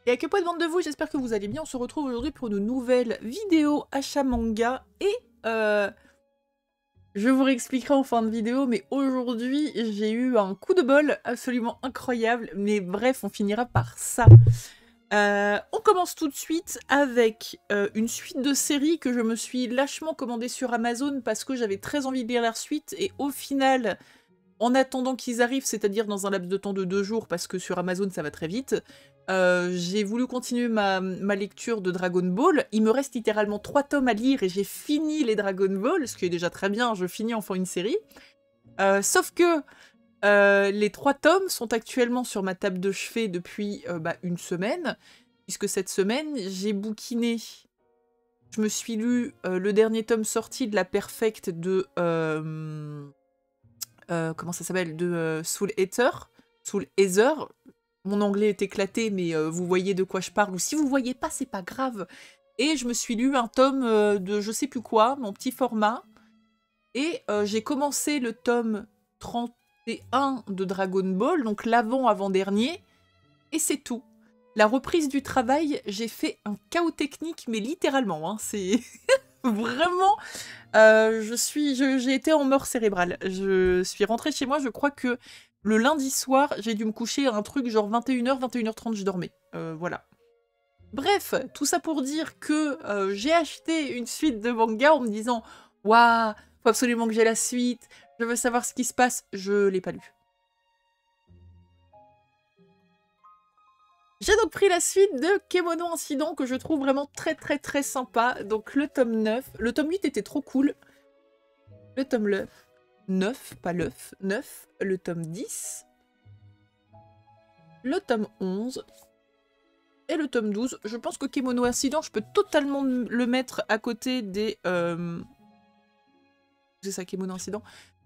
Et à que point de bande de vous, j'espère que vous allez bien. On se retrouve aujourd'hui pour une nouvelle vidéo achat manga. Et je vous réexpliquerai en fin de vidéo, mais aujourd'hui j'ai eu un coup de bol absolument incroyable. Mais bref, on finira par ça. On commence tout de suite avec une suite de séries que je me suis lâchement commandée sur Amazon parce que j'avais très envie de lire la suite. Et au final, en attendant qu'ils arrivent, c'est-à-dire dans un laps de temps de 2 jours, parce que sur Amazon ça va très vite, j'ai voulu continuer ma lecture de Dragon Ball. Il me reste littéralement 3 tomes à lire et j'ai fini les Dragon Ball, ce qui est déjà très bien, je finis enfin une série. Sauf que les 3 tomes sont actuellement sur ma table de chevet depuis une semaine, puisque cette semaine, j'ai bouquiné. Je me suis lu le dernier tome sorti de la Perfect de... comment ça s'appelle, de Soul Eater. Mon anglais est éclaté, mais vous voyez de quoi je parle. Ou si vous voyez pas, c'est pas grave. Et je me suis lu un tome de je sais plus quoi, mon petit format. Et j'ai commencé le tome 31 de Dragon Ball, donc l'avant-avant-dernier. Et c'est tout. La reprise du travail, j'ai fait un chaos technique, mais littéralement, hein, c'est... Vraiment, j'ai été en mort cérébrale. Je suis rentrée chez moi, je crois que le lundi soir, j'ai dû me coucher à un truc genre 21h, 21h30, je dormais. Voilà. Bref, tout ça pour dire que j'ai acheté une suite de manga en me disant « Waouh, faut absolument que j'ai la suite, je veux savoir ce qui se passe. » Je l'ai pas lu. J'ai donc pris la suite de Kemono Incident que je trouve vraiment très très très sympa. Donc le tome 9. Le tome 8 était trop cool. Le tome 9, pas l'œuf, 9. Le tome 10. Le tome 11. Et le tome 12. Je pense que Kemono Incident, je peux totalement le mettre à côté des... C'est ça, Kemono Incident.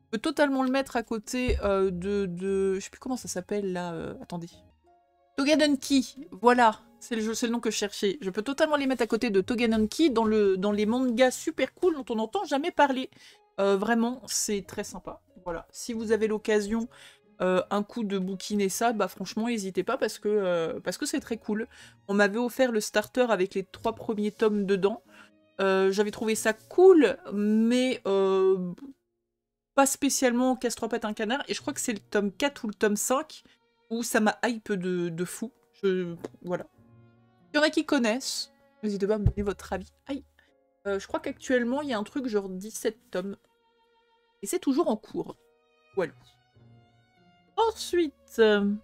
Je peux totalement le mettre à côté de... Je sais plus comment ça s'appelle là. Attendez. Togenunki, voilà, c'est le nom que je cherchais. Je peux totalement les mettre à côté de Togenunki dans les mangas super cool dont on n'entend jamais parler. Vraiment, c'est très sympa. Voilà, si vous avez l'occasion un coup de bouquiner ça, bah franchement, n'hésitez pas parce que c'est très cool. On m'avait offert le starter avec les 3 premiers tomes dedans. J'avais trouvé ça cool, mais pas spécialement casse-trois pattes un canard. Et je crois que c'est le tome 4 ou le tome 5 où ça m'a hype de fou. Voilà. Il y en a qui connaissent. N'hésitez pas à me donner votre avis. Aïe. Je crois qu'actuellement, il y a un truc genre 17 tomes. Et c'est toujours en cours. Voilà. Ensuite, je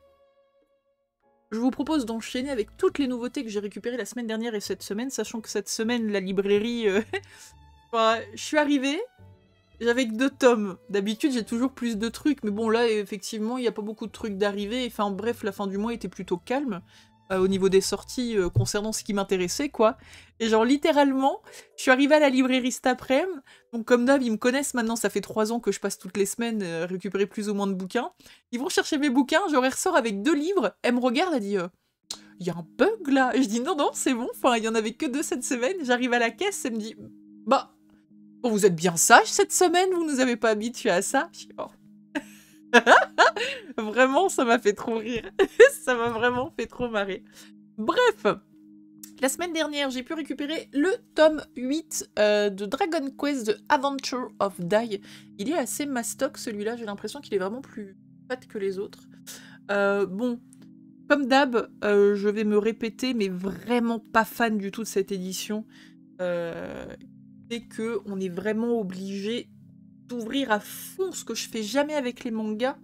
vous propose d'enchaîner avec toutes les nouveautés que j'ai récupérées la semaine dernière et cette semaine, sachant que cette semaine, la librairie... je suis arrivée... J'avais que 2 tomes. D'habitude, j'ai toujours plus de trucs. Mais bon, là, effectivement, il n'y a pas beaucoup de trucs d'arrivée. Enfin, bref, la fin du mois était plutôt calme. Au niveau des sorties, concernant ce qui m'intéressait, quoi. Et genre, littéralement, je suis arrivée à la librairie cet après-midi. Donc, comme d'hab, ils me connaissent maintenant. Ça fait 3 ans que je passe toutes les semaines récupérer plus ou moins de bouquins. Ils vont chercher mes bouquins. Je les ressors avec 2 livres. Elle me regarde, elle dit... il y a un bug, là. Et je dis, non, non, c'est bon. Enfin, il y en avait que 2 cette semaine. J'arrive à la caisse, elle me dit... Bah... Bon, vous êtes bien sage cette semaine, vous nous avez pas habitués à ça. Oh. Vraiment, ça m'a fait trop rire. Ça m'a vraiment fait trop marrer. Bref, la semaine dernière, j'ai pu récupérer le tome 8 de Dragon Quest The Adventure of Dai. Il est assez mastoc celui-là, j'ai l'impression qu'il est vraiment plus fat que les autres. Bon, comme d'hab, je vais me répéter, mais vraiment pas fan du tout de cette édition. C'est qu'on est vraiment obligé d'ouvrir à fond, ce que je fais jamais avec les mangas,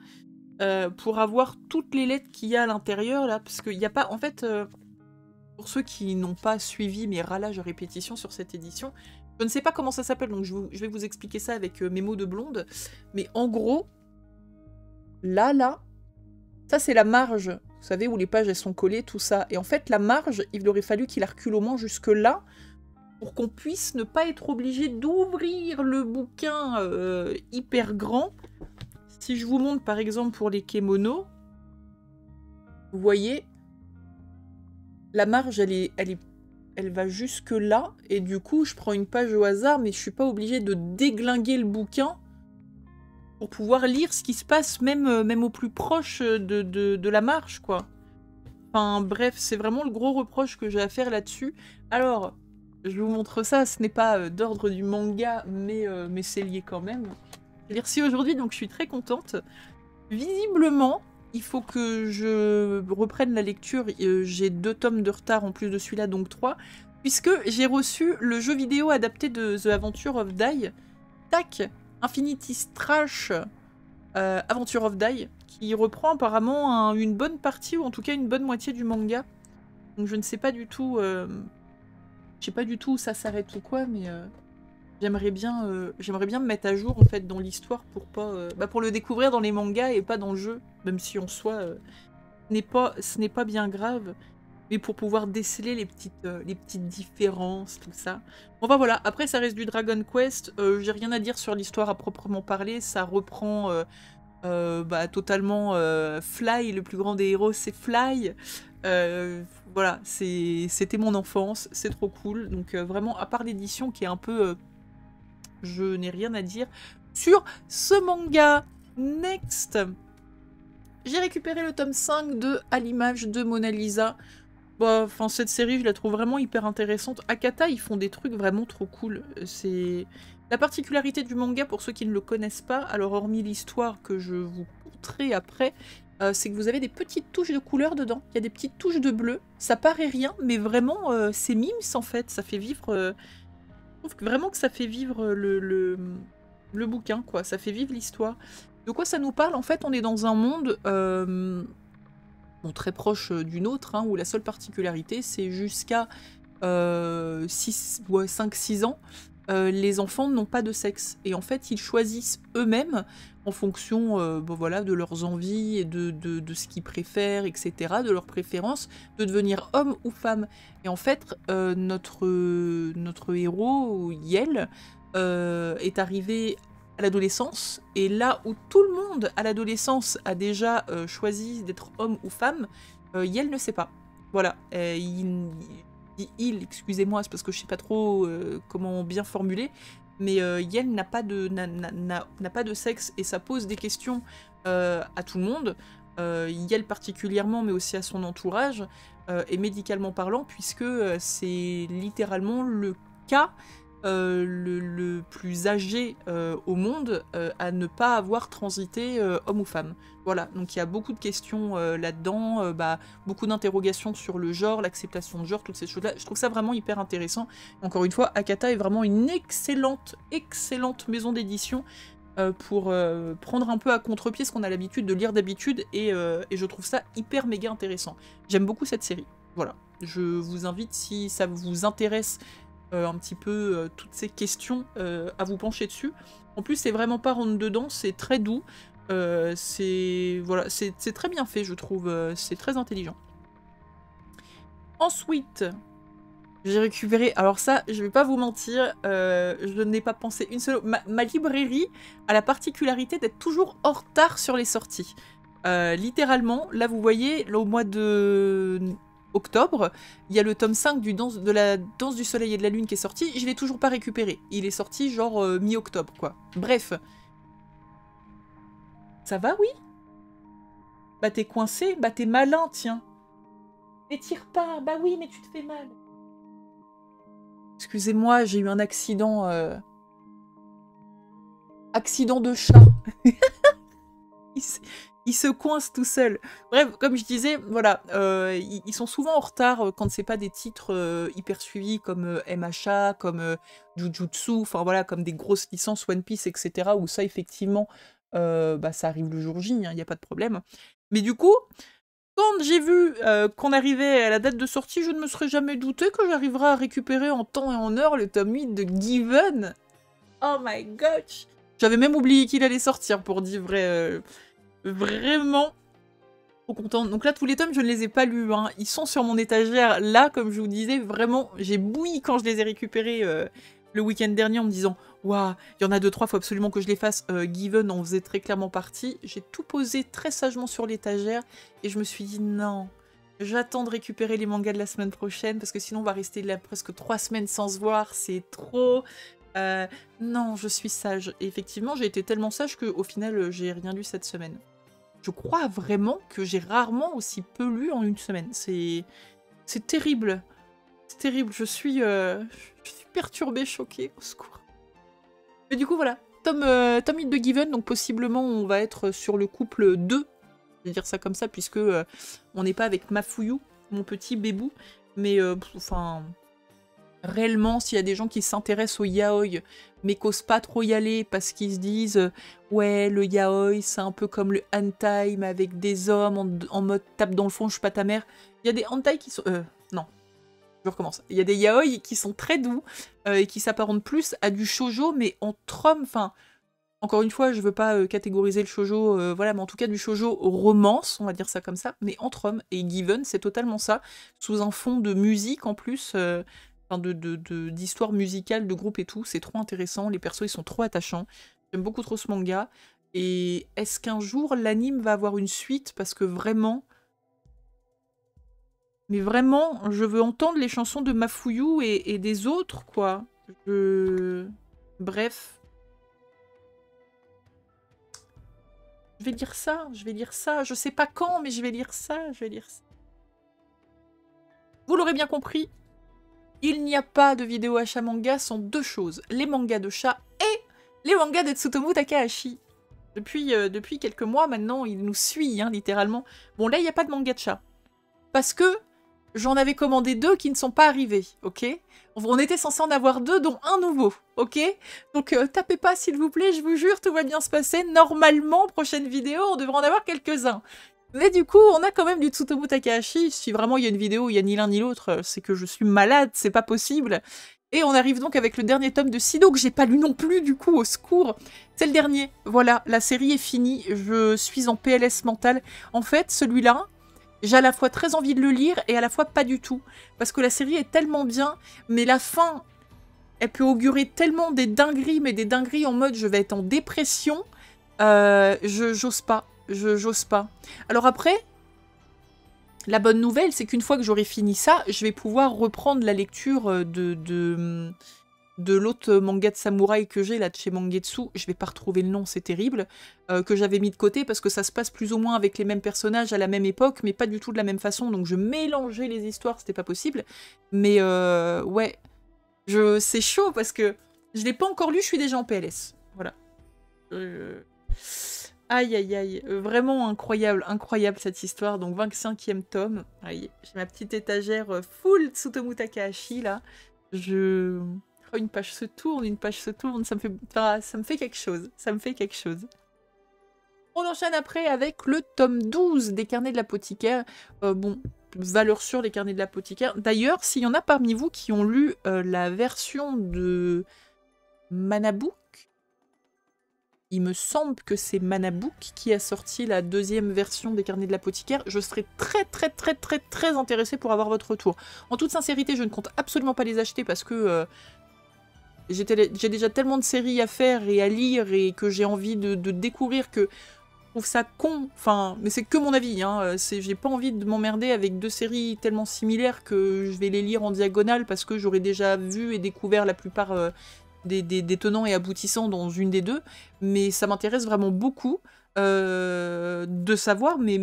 pour avoir toutes les lettres qu'il y a à l'intérieur, là, parce qu'il n'y a pas... En fait, pour ceux qui n'ont pas suivi mes râlages à répétition sur cette édition, je ne sais pas comment ça s'appelle, donc je vais vous expliquer ça avec mes mots de blonde, mais en gros, là, ça c'est la marge, vous savez, où les pages elles sont collées, tout ça, et en fait, la marge, il aurait fallu qu'il la recule au moins jusque là, pour qu'on puisse ne pas être obligé d'ouvrir le bouquin hyper grand. Si je vous montre par exemple pour les Kemono, vous voyez, la marge elle va jusque là, et du coup je prends une page au hasard, mais je suis pas obligée de déglinguer le bouquin pour pouvoir lire ce qui se passe même au plus proche de la marge, quoi. Enfin bref, c'est vraiment le gros reproche que j'ai à faire là-dessus. Alors, je vous montre ça, ce n'est pas d'ordre du manga, mais c'est lié quand même. J'ai reçu aujourd'hui, donc je suis très contente. Visiblement, il faut que je reprenne la lecture. J'ai 2 tomes de retard en plus de celui-là, donc 3. Puisque j'ai reçu le jeu vidéo adapté de The Adventure of Die. Tac, Infinity Strash Adventure of Die, qui reprend apparemment une bonne partie, ou en tout cas une bonne moitié du manga. Donc je ne sais pas du tout... je sais pas du tout où ça s'arrête ou quoi, mais... j'aimerais bien me mettre à jour en fait dans l'histoire pour pas pour le découvrir dans les mangas et pas dans le jeu, même si en soi ce n'est pas bien grave, mais pour pouvoir déceler les petites différences, tout ça. Bon bah voilà, après ça reste du Dragon Quest, j'ai rien à dire sur l'histoire à proprement parler, ça reprend totalement Fly, le plus grand des héros c'est Fly. Voilà, c'était mon enfance, c'est trop cool, donc vraiment à part l'édition qui est un peu... je n'ai rien à dire sur ce manga. Next, j'ai récupéré le tome 5 de À l'image de Mona Lisa. Enfin, cette série, je la trouve vraiment hyper intéressante. Akata, ils font des trucs vraiment trop cool. C'est la particularité du manga, pour ceux qui ne le connaissent pas, alors hormis l'histoire que je vous montrerai après, c'est que vous avez des petites touches de couleur dedans. Il y a des petites touches de bleu. Ça paraît rien, mais vraiment, c'est mimes en fait. Ça fait vivre... je trouve vraiment que ça fait vivre le bouquin, quoi. Ça fait vivre l'histoire. De quoi ça nous parle? En fait, on est dans un monde très proche du nôtre, hein, où la seule particularité, c'est jusqu'à 5-6 ans, les enfants n'ont pas de sexe. Et en fait, ils choisissent eux-mêmes, en fonction voilà, de leurs envies et de ce qu'ils préfèrent, etc., de leurs préférences, de devenir homme ou femme. Et en fait, notre héros, Yel, est arrivé à l'adolescence, et là où tout le monde à l'adolescence a déjà choisi d'être homme ou femme, Yel ne sait pas. Voilà, excusez-moi, c'est parce que je sais pas trop comment bien formuler, mais Yel n'a pas de sexe, et ça pose des questions à tout le monde, Yel particulièrement, mais aussi à son entourage, et médicalement parlant, puisque c'est littéralement le cas le plus âgé au monde à ne pas avoir transité homme ou femme. Voilà, donc il y a beaucoup de questions là-dedans, beaucoup d'interrogations sur le genre, l'acceptation de genre, toutes ces choses-là. Je trouve ça vraiment hyper intéressant. Encore une fois, Akata est vraiment une excellente maison d'édition pour prendre un peu à contre-pied ce qu'on a l'habitude de lire d'habitude, et je trouve ça hyper méga intéressant. J'aime beaucoup cette série. Voilà, je vous invite, si ça vous intéresse un petit peu toutes ces questions, à vous pencher dessus. En plus, c'est vraiment pas rentre dedans, c'est très doux. Voilà, c'est très bien fait, je trouve. C'est très intelligent. Ensuite, j'ai récupéré... Alors ça, je vais pas vous mentir, je n'ai pas pensé une seule... Ma librairie a la particularité d'être toujours en retard sur les sorties. Littéralement, là vous voyez, là, au mois de... octobre, il y a le tome 5 de la Danse du Soleil et de la Lune qui est sorti, je l'ai toujours pas récupéré. Il est sorti genre mi-octobre, quoi. Bref. Ça va, oui? Bah t'es coincé? Bah t'es malin, tiens. N'étire pas, bah oui, mais tu te fais mal. Excusez-moi, j'ai eu un accident... Accident de chat. Il se coince tout seul. Bref, comme je disais, voilà, ils sont souvent en retard quand c'est pas des titres hyper suivis comme MHA, comme Jujutsu, enfin voilà, comme des grosses licences One Piece, etc. Où ça, effectivement, ça arrive le jour J, il n'y a pas de problème. Mais du coup, quand j'ai vu qu'on arrivait à la date de sortie, je ne me serais jamais douté que j'arriverais à récupérer en temps et en heure le tome 8 de Given. Oh my gosh! J'avais même oublié qu'il allait sortir, pour dire vrai... Vraiment trop contente. Donc là, tous les tomes, je ne les ai pas lus, hein. Ils sont sur mon étagère. Là, comme je vous disais, vraiment, j'ai bouilli quand je les ai récupérés le week-end dernier en me disant « Waouh, il y en a 2-3, faut absolument que je les fasse. Given en faisait très clairement partie. » J'ai tout posé très sagement sur l'étagère et je me suis dit « Non, j'attends de récupérer les mangas de la semaine prochaine parce que sinon on va rester là presque 3 semaines sans se voir. C'est trop... » Non, je suis sage. Et effectivement, j'ai été tellement sage qu'au final, j'ai rien lu cette semaine. je crois vraiment que j'ai rarement aussi peu lu en une semaine. C'est terrible. C'est terrible. Je suis perturbée, choquée. Au secours. Mais du coup, voilà. Tom Hit the Given, donc possiblement on va être sur le couple 2. Je vais dire ça comme ça, puisque on n'est pas avec Mafuyu, mon petit bébou. Mais, enfin... réellement, s'il y a des gens qui s'intéressent au yaoi, mais qu'osent pas trop y aller parce qu'ils se disent ouais, le yaoi, c'est un peu comme le hentai, mais avec des hommes en mode tape dans le fond, je suis pas ta mère. Il y a des hentai qui sont... non, je recommence. Il y a des yaoi qui sont très doux et qui s'apparentent plus à du shoujo, mais entre hommes, enfin... Encore une fois, je veux pas catégoriser le shoujo, voilà, mais en tout cas du shoujo romance, on va dire ça comme ça, mais entre hommes. Et Given, c'est totalement ça, sous un fond de musique en plus... d'histoire musicale, de groupe et tout, c'est trop intéressant, les persos ils sont trop attachants, j'aime beaucoup trop ce manga, et est-ce qu'un jour l'anime va avoir une suite, parce que vraiment, mais vraiment, je veux entendre les chansons de Mafuyu et des autres, quoi, bref. Je vais lire ça, je sais pas quand, mais je vais lire ça. Vous l'aurez bien compris, il n'y a pas de vidéo achat manga sans deux choses, les mangas de chat et les mangas de Tsutomu Takahashi. Depuis quelques mois maintenant, il nous suit, hein, littéralement. Bon, là, il n'y a pas de manga de chat. Parce que j'en avais commandé 2 qui ne sont pas arrivés, ok? On était censé en avoir 2, dont un nouveau, ok? Donc, tapez pas, s'il vous plaît, je vous jure, tout va bien se passer. Normalement, prochaine vidéo, on devrait en avoir quelques-uns. Mais du coup, on a quand même du Tsutomu Takahashi. Si vraiment il y a une vidéo où il n'y a ni l'un ni l'autre, c'est que je suis malade, c'est pas possible. Et on arrive donc avec le dernier tome de Sido, que j'ai pas lu non plus, du coup, au secours. C'est le dernier. Voilà, la série est finie. Je suis en PLS mental. En fait, celui-là, j'ai à la fois très envie de le lire et à la fois pas du tout. Parce que la série est tellement bien, mais la fin, elle peut augurer tellement des dingueries, mais des dingueries en mode je vais être en dépression. J'ose pas. J'ose pas. Alors après, la bonne nouvelle, c'est qu'une fois que j'aurai fini ça, je vais pouvoir reprendre la lecture de l'autre manga de samouraï que j'ai, là, de chez Mangetsu. Je vais pas retrouver le nom, c'est terrible. Que j'avais mis de côté parce que ça se passe plus ou moins avec les mêmes personnages à la même époque, mais pas du tout de la même façon. Donc je mélangeais les histoires, c'était pas possible. Mais ouais, c'est chaud parce que je l'ai pas encore lu, je suis déjà en PLS. Voilà. Aïe, aïe, aïe. Vraiment incroyable, incroyable cette histoire. Donc 25e tome. Aïe, j'ai ma petite étagère full Tsutomu Takahashi, là. Oh, une page se tourne, ça me fait quelque chose. Ça me fait quelque chose. On enchaîne après avec le tome 12 des Carnets de l'apothicaire. Bon, valeur sûre, les Carnets de l'apothicaire. D'ailleurs, s'il y en a parmi vous qui ont lu la version de Manabook, il me semble que c'est Manabook qui a sorti la deuxième version des Carnets de l'apothicaire. Je serais très intéressée pour avoir votre retour. En toute sincérité, je ne compte absolument pas les acheter parce que j'ai déjà tellement de séries à faire et à lire et que j'ai envie de découvrir que je trouve ça con. Enfin, mais c'est que mon avis, hein. J'ai pas envie de m'emmerder avec 2 séries tellement similaires que je vais les lire en diagonale parce que j'aurais déjà vu et découvert la plupart... des tenants et aboutissants dans une des 2, mais ça m'intéresse vraiment beaucoup de savoir, mais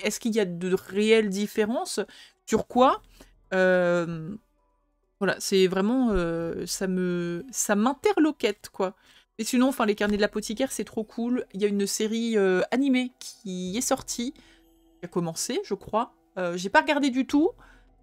est-ce qu'il y a de réelles différences? Sur quoi? Voilà, c'est vraiment... ça m'interloquette, quoi. Et sinon, enfin, les Carnets de l'apothicaire, c'est trop cool. Il y a une série animée qui est sortie, qui a commencé, je crois. J'ai pas regardé du tout,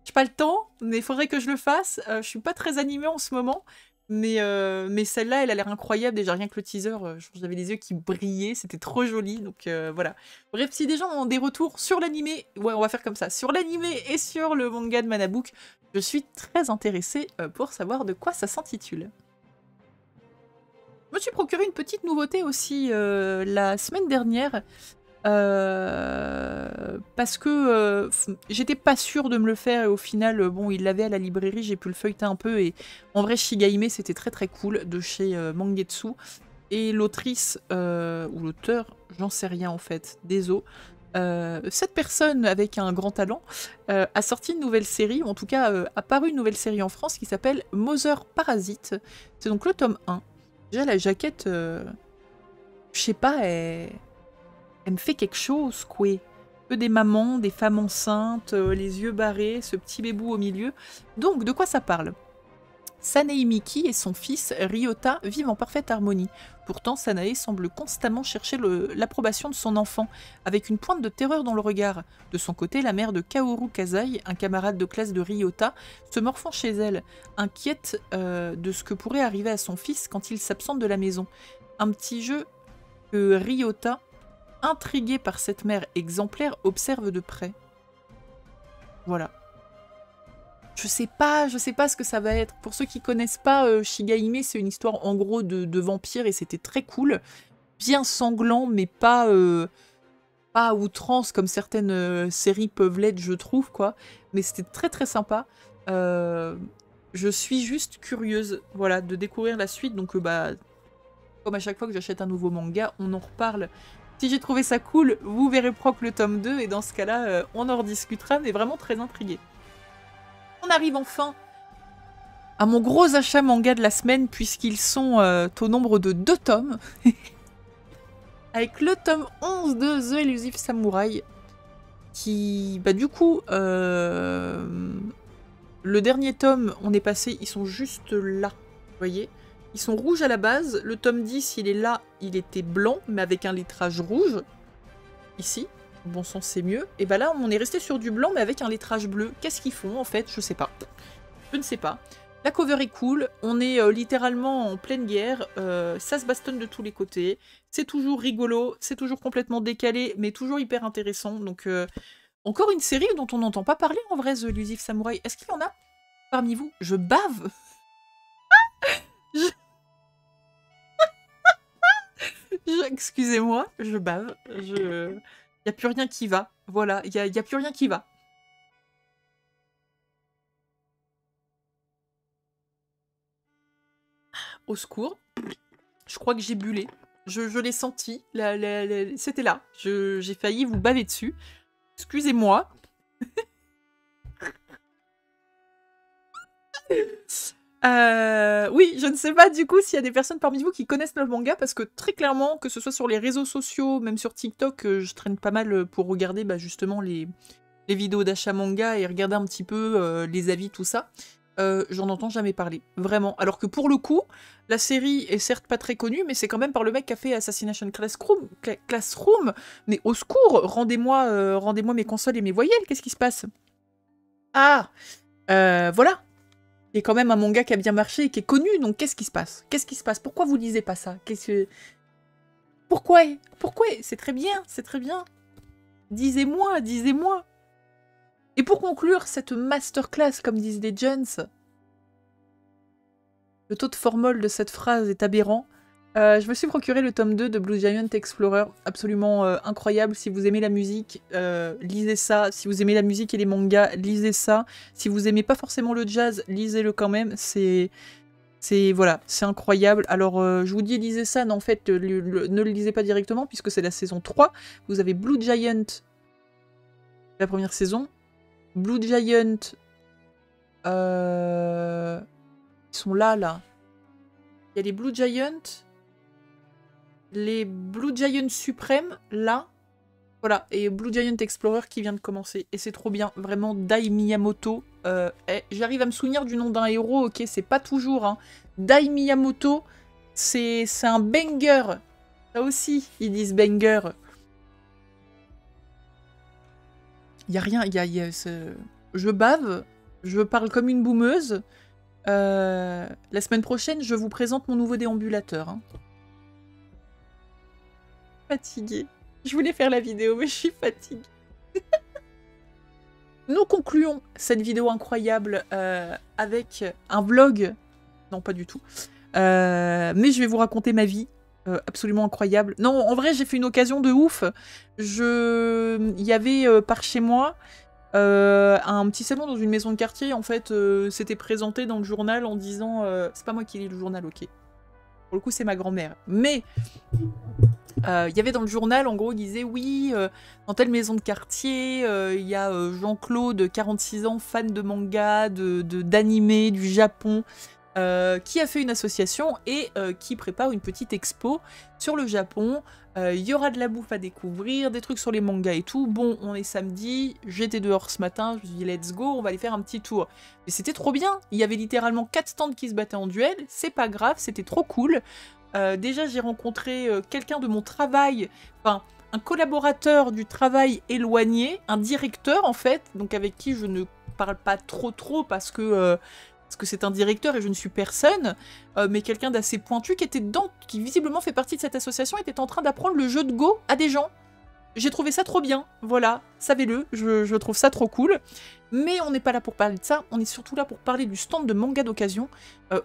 j'ai pas le temps, mais il faudrait que je le fasse. Je suis pas très animée en ce moment. Mais celle-là, elle a l'air incroyable. Déjà, rien que le teaser, j'avais les yeux qui brillaient. C'était trop joli. Donc voilà. Bref, si des gens ont des retours sur l'animé, ouais, on va faire comme ça. Sur l'animé et sur le manga de Manabook, je suis très intéressée pour savoir de quoi ça s'intitule. Je me suis procuré une petite nouveauté aussi la semaine dernière. Parce que j'étais pas sûre de me le faire et au final, bon, il l'avait à la librairie, j'ai pu le feuilleter un peu et en vrai, Shigaime, c'était très cool de chez Mangetsu. Et l'autrice, ou l'auteur, j'en sais rien en fait, désolé. Cette personne avec un grand talent a sorti une nouvelle série, ou en tout cas a paru une nouvelle série en France qui s'appelle Mother Parasite. C'est donc le tome 1. Déjà la jaquette, je sais pas, Elle me fait quelque chose, quoi. Que des mamans, des femmes enceintes, les yeux barrés, ce petit bébou au milieu. Donc, de quoi ça parle? Sanae Miki et son fils Ryota vivent en parfaite harmonie. Pourtant, Sanae semble constamment chercher l'approbation de son enfant, avec une pointe de terreur dans le regard. De son côté, la mère de Kaoru Kazai, un camarade de classe de Ryota, se morfond chez elle, inquiète de ce que pourrait arriver à son fils quand il s'absente de la maison. Un petit jeu que Ryota, intrigué par cette mère exemplaire, observe de près. Voilà. Je sais pas ce que ça va être. Pour ceux qui connaissent pas, Shigahime, c'est une histoire en gros de vampire et c'était très cool. Bien sanglant, mais pas à outrance comme certaines séries peuvent l'être, je trouve, quoi. Mais c'était très très sympa. Je suis juste curieuse, voilà, de découvrir la suite. Donc, bah, comme à chaque fois que j'achète un nouveau manga, on en reparle. Si j'ai trouvé ça cool, vous verrez proc le tome 2 et dans ce cas-là, on en rediscutera, mais vraiment très intriguée. On arrive enfin à mon gros achat manga de la semaine, puisqu'ils sont au nombre de 2 tomes. Avec le tome 11 de The Elusive Samurai, qui, bah du coup, le dernier tome, on est passé, ils sont juste là, vous voyez. Ils sont rouges à la base, le tome 10, il est là, il était blanc, mais avec un lettrage rouge, ici. Bon sens, c'est mieux. Et bah là, on est resté sur du blanc, mais avec un lettrage bleu. Qu'est-ce qu'ils font, en fait? Je sais pas. Je ne sais pas. La cover est cool. On est littéralement en pleine guerre. Ça se bastonne de tous les côtés. C'est toujours rigolo. C'est toujours complètement décalé, mais toujours hyper intéressant. Donc, encore une série dont on n'entend pas parler, en vrai, The Elusive Samurai. Est-ce qu'il y en a parmi vous? Je bave. Excusez-moi, je bave. Il n'y a plus rien qui va. Voilà, il n'y a plus rien qui va. Au secours. Je crois que j'ai bullé. Je l'ai senti. C'était là. J'ai failli vous baver dessus. Excusez-moi. Oui, je ne sais pas du coup s'il y a des personnes parmi vous qui connaissent le manga, parce que très clairement, que ce soit sur les réseaux sociaux, même sur TikTok, je traîne pas mal pour regarder bah, justement les vidéos d'achat manga et regarder un petit peu les avis, tout ça. J'en entends jamais parler, vraiment. Alors que pour le coup, la série est certes pas très connue, mais c'est quand même par le mec qui a fait Assassination Classroom. Mais au secours, rendez-moi mes consoles et mes voyelles, qu'est-ce qui se passe? Ah, voilà. Il y a quand même un manga qui a bien marché et qui est connu, donc qu'est-ce qui se passe? Qu'est-ce qui se passe? Pourquoi vous lisez pas ça? Pourquoi? Pourquoi? C'est très bien, c'est très bien. Disez-moi, disez-moi. Et pour conclure cette masterclass, comme disent les gens, le taux de formol de cette phrase est aberrant. Je me suis procuré le tome 2 de Blue Giant Explorer, absolument incroyable. Si vous aimez la musique, lisez ça. Si vous aimez la musique et les mangas, lisez ça. Si vous aimez pas forcément le jazz, lisez-le quand même. Voilà, c'est incroyable. Alors, je vous dis, lisez ça, mais en fait, ne le lisez pas directement, puisque c'est la saison 3. Vous avez Blue Giant, la première saison. Blue Giant, ils sont là. Il y a les Blue Giant, les Blue Giant suprêmes, là. Voilà, et Blue Giant Explorer qui vient de commencer. Et c'est trop bien, vraiment, Dai Miyamoto. J'arrive à me souvenir du nom d'un héros, ok, c'est pas toujours, hein. Dai Miyamoto, c'est un banger. Ça aussi, ils disent banger. Il y a rien, je bave, je parle comme une boumeuse. La semaine prochaine, je vous présente mon nouveau déambulateur. Hein. Fatiguée. Je voulais faire la vidéo, mais je suis fatiguée. Nous concluons cette vidéo incroyable avec un vlog. Non, pas du tout. Mais je vais vous raconter ma vie. Absolument incroyable. Non, en vrai, j'ai fait une occasion de ouf. Il y avait par chez moi un petit salon dans une maison de quartier. En fait, c'était présenté dans le journal en disant... c'est pas moi qui lis le journal, ok. Pour le coup, c'est ma grand-mère. Mais... il y avait dans le journal, en gros, il disait oui, dans telle maison de quartier, il y a Jean-Claude, 46 ans, fan de manga, d'animé, du Japon, qui a fait une association et qui prépare une petite expo sur le Japon Il y aura de la bouffe à découvrir, des trucs sur les mangas et tout. Bon, on est samedi, j'étais dehors ce matin, je me suis dit let's go, on va aller faire un petit tour. Mais c'était trop bien, il y avait littéralement 4 stands qui se battaient en duel, c'est pas grave, c'était trop cool. Déjà, j'ai rencontré quelqu'un de mon travail, enfin, un collaborateur du travail éloigné, un directeur en fait, donc avec qui je ne parle pas trop parce que c'est un directeur et je ne suis personne, mais quelqu'un d'assez pointu qui était dedans, qui visiblement fait partie de cette association, était en train d'apprendre le jeu de Go à des gens. J'ai trouvé ça trop bien, voilà, savez-le, je trouve ça trop cool. Mais on n'est pas là pour parler de ça, on est surtout là pour parler du stand de manga d'occasion,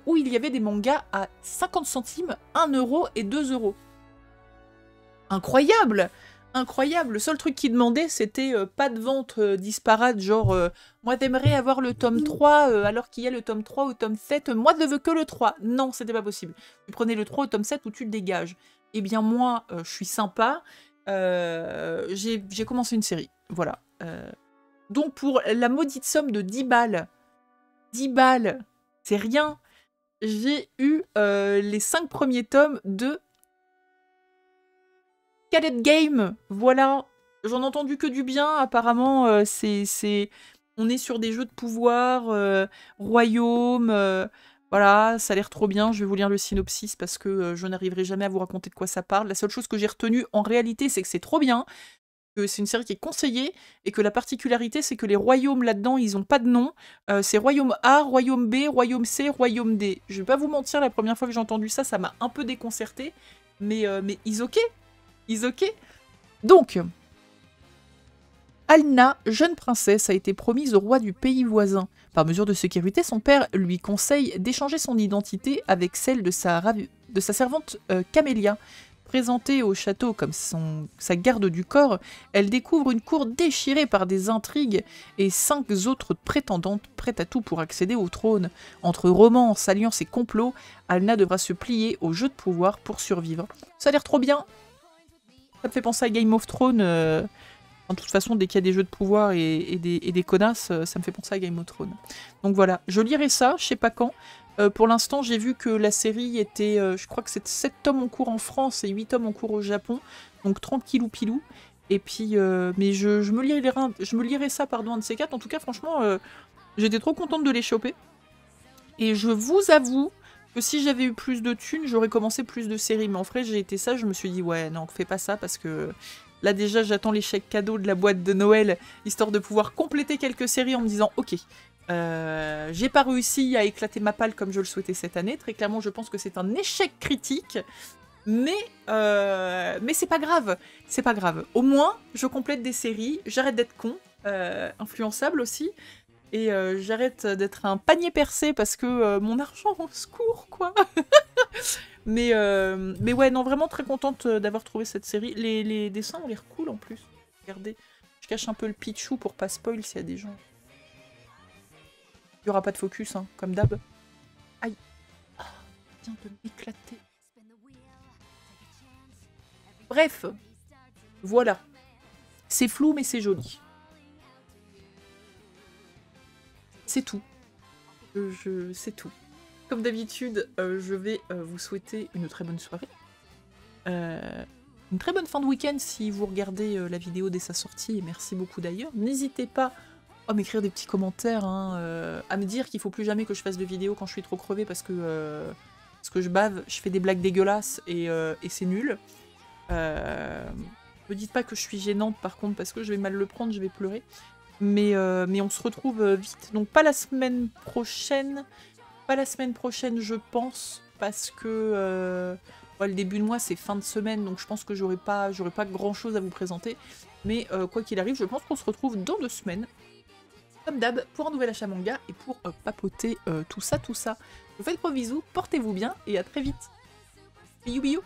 où il y avait des mangas à 50 centimes, 1 euro et 2 euros. Incroyable! Incroyable, le seul truc qu'il demandait, c'était pas de vente disparate, genre moi t'aimerais avoir le tome 3 alors qu'il y a le tome 3 ou tome 7, moi je ne veux que le 3. Non, c'était pas possible. Tu prenais le 3 au tome 7 ou tu le dégages. Eh bien moi, je suis sympa, j'ai commencé une série, voilà. Donc pour la maudite somme de 10 balles, c'est rien, j'ai eu les 5 premiers tomes de Cadet Game, voilà, j'en ai entendu que du bien, apparemment, on est sur des jeux de pouvoir, royaume, voilà, ça a l'air trop bien, je vais vous lire le synopsis parce que je n'arriverai jamais à vous raconter de quoi ça parle. La seule chose que j'ai retenue en réalité, c'est que c'est trop bien, que c'est une série qui est conseillée, et que la particularité, c'est que les royaumes là-dedans, ils ont pas de nom, c'est royaume A, royaume B, royaume C, royaume D. Je vais pas vous mentir, la première fois que j'ai entendu ça, ça m'a un peu déconcerté, mais is ok. Is ok. Donc, Alna, jeune princesse, a été promise au roi du pays voisin. Par mesure de sécurité, son père lui conseille d'échanger son identité avec celle de sa servante Camélia. Présentée au château comme sa garde du corps, elle découvre une cour déchirée par des intrigues et 5 autres prétendantes prêtes à tout pour accéder au trône. Entre romance, alliance et complot, Alna devra se plier au jeu de pouvoir pour survivre. Ça a l'air trop bien. Ça me fait penser à Game of Thrones. De toute façon, dès qu'il y a des jeux de pouvoir et des connasses, ça me fait penser à Game of Thrones. Donc voilà, je lirai ça, je sais pas quand. Pour l'instant, j'ai vu que la série était, je crois que c'est 7 tomes en cours en France et 8 tomes en cours au Japon. Donc tranquillou pilou. Et puis, mais je me lirai ça, pardon, un de ces 4. En tout cas, franchement, j'étais trop contente de les choper. Et je vous avoue que si j'avais eu plus de thunes, j'aurais commencé plus de séries. Mais en vrai, j'ai été sage, je me suis dit, ouais, non, fais pas ça, parce que là, déjà, j'attends les chèques cadeaux de la boîte de Noël, histoire de pouvoir compléter quelques séries en me disant, ok, j'ai pas réussi à éclater ma palle comme je le souhaitais cette année. Très clairement, je pense que c'est un échec critique. Mais c'est pas grave, c'est pas grave. Au moins, je complète des séries, j'arrête d'être con, influençable aussi, et j'arrête d'être un panier percé parce que mon argent au secours, quoi. mais ouais, non, vraiment très contente d'avoir trouvé cette série. Les dessins ont l'air cool en plus. Regardez, je cache un peu le Pichou pour pas spoil s'il y a des gens. Il y aura pas de focus, hein, comme d'hab. Aïe. Oh, vient de m'éclater. Bref, voilà. C'est flou, mais c'est joli. C'est tout. C'est tout. Comme d'habitude, je vais vous souhaiter une très bonne soirée. Une très bonne fin de week-end si vous regardez la vidéo dès sa sortie, et merci beaucoup d'ailleurs. N'hésitez pas à m'écrire des petits commentaires, hein, à me dire qu'il faut plus jamais que je fasse de vidéo quand je suis trop crevée parce que je bave, je fais des blagues dégueulasses et c'est nul. Me dites pas que je suis gênante par contre parce que je vais mal le prendre, je vais pleurer. Mais on se retrouve vite. Donc pas la semaine prochaine. Pas la semaine prochaine je pense. Parce que le début de mois c'est fin de semaine. Donc je pense que j'aurai pas grand chose à vous présenter. Mais quoi qu'il arrive, je pense qu'on se retrouve dans 2 semaines. Comme d'hab, pour un nouvel achat manga et pour papoter tout ça. Je vous fais de gros bisous, portez-vous bien et à très vite. Bisous bisous.